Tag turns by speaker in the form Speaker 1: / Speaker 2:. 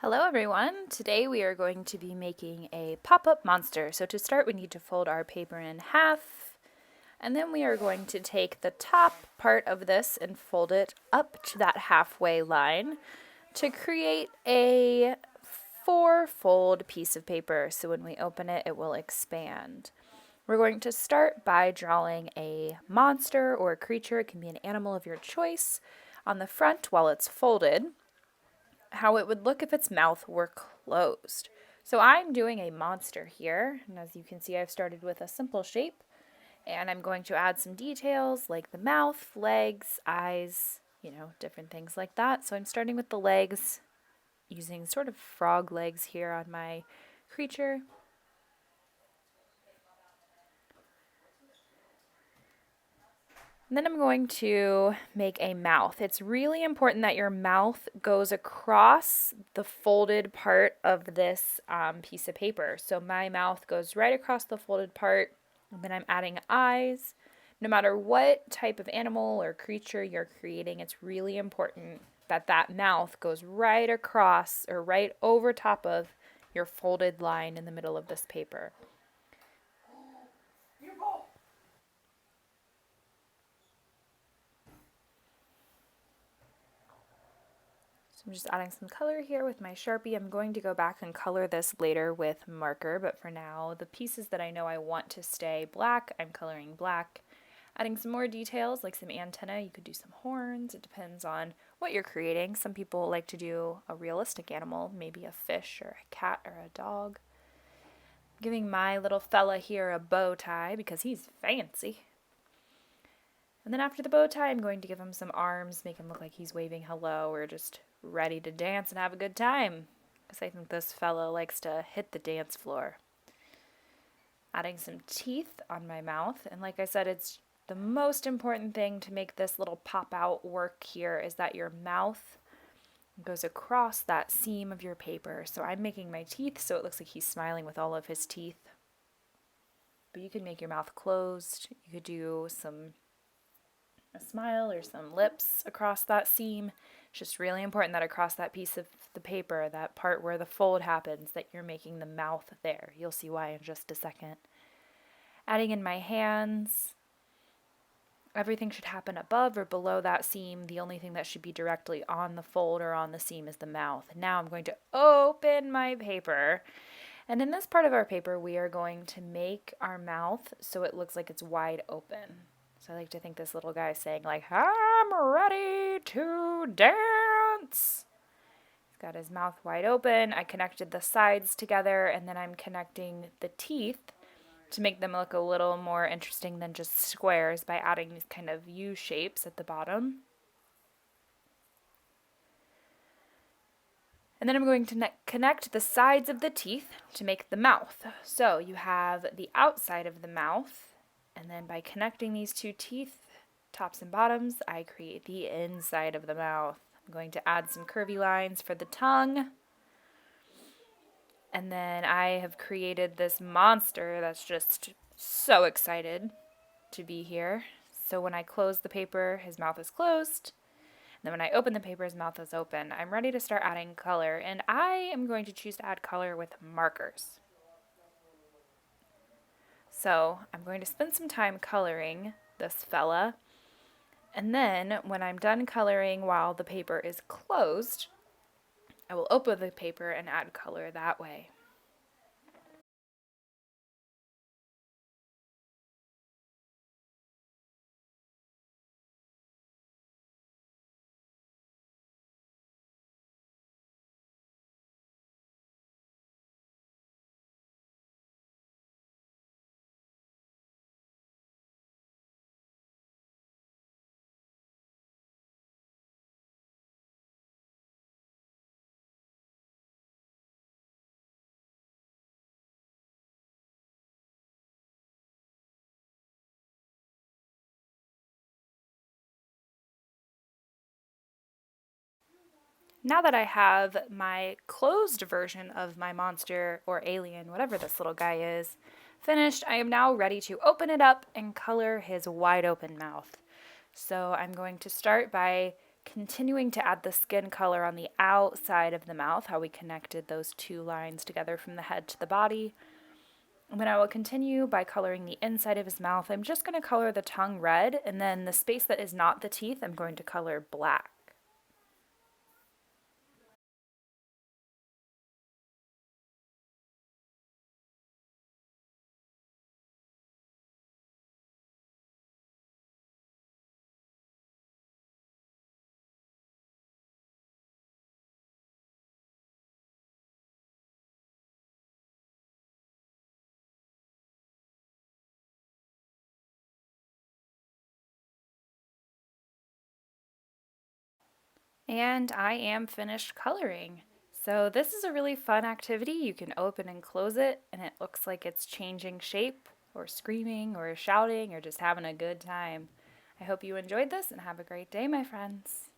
Speaker 1: Hello everyone! Today we are going to be making a pop-up monster. So to start we need to fold our paper in half, and then we are going to take the top part of this and fold it up to that halfway line to create a 4-fold piece of paper. So when we open it, it will expand. We're going to start by drawing a monster or a creature. It can be an animal of your choice on the front while it's folded. How it would look if its mouth were closed. So I'm doing a monster here, and as you can see, I've started with a simple shape, and I'm going to add some details like the mouth, legs, eyes, different things like that. So I'm starting with the legs, using sort of frog legs here on my creature. And then I'm going to make a mouth. It's really important that your mouth goes across the folded part of this piece of paper. So my mouth goes right across the folded part, and then I'm adding eyes. No matter what type of animal or creature you're creating, it's really important that that mouth goes right across or right over top of your folded line in the middle of this paper. So I'm just adding some color here with my Sharpie. I'm going to go back and color this later with marker, but for now, the pieces that I know I want to stay black, I'm coloring black. Adding some more details like some antenna, you could do some horns. It depends on what you're creating. Some people like to do a realistic animal, maybe a fish or a cat or a dog. Giving my little fella here a bow tie because he's fancy. And then after the bow tie, I'm going to give him some arms, make him look like he's waving hello or just ready to dance and have a good time. Because I think this fellow likes to hit the dance floor. Adding some teeth on my mouth. And like I said, it's the most important thing to make this little pop out work here is that your mouth goes across that seam of your paper. So I'm making my teeth so it looks like he's smiling with all of his teeth. But you could make your mouth closed. You could do a smile or some lips across that seam. It's just really important that across that piece of the paper, that part where the fold happens, that you're making the mouth there. You'll see why in just a second. Adding in my hands. Everything should happen above or below that seam. The only thing that should be directly on the fold or on the seam is the mouth. Now I'm going to open my paper. And in this part of our paper, we are going to make our mouth so it looks like it's wide open. So I like to think this little guy is saying like, I'm ready to dance. He's got his mouth wide open. I connected the sides together, and then I'm connecting the teeth to make them look a little more interesting than just squares by adding these kind of U shapes at the bottom. And then I'm going to connect the sides of the teeth to make the mouth. So you have the outside of the mouth, and then by connecting these two teeth, tops and bottoms, I create the inside of the mouth. I'm going to add some curvy lines for the tongue. And then I have created this monster that's just so excited to be here. So when I close the paper, his mouth is closed. And then when I open the paper, his mouth is open. I'm ready to start adding color, and I am going to choose to add color with markers. So I'm going to spend some time coloring this fella, and then when I'm done coloring while the paper is closed, I will open the paper and add color that way. Now that I have my closed version of my monster or alien, whatever this little guy is, finished, I am now ready to open it up and color his wide open mouth. So I'm going to start by continuing to add the skin color on the outside of the mouth, how we connected those two lines together from the head to the body. And then I will continue by coloring the inside of his mouth. I'm just going to color the tongue red, and then the space that is not the teeth, I'm going to color black. And I am finished coloring. So this is a really fun activity. You can open and close it, and it looks like it's changing shape, or screaming, or shouting, or just having a good time. I hope you enjoyed this and have a great day, my friends.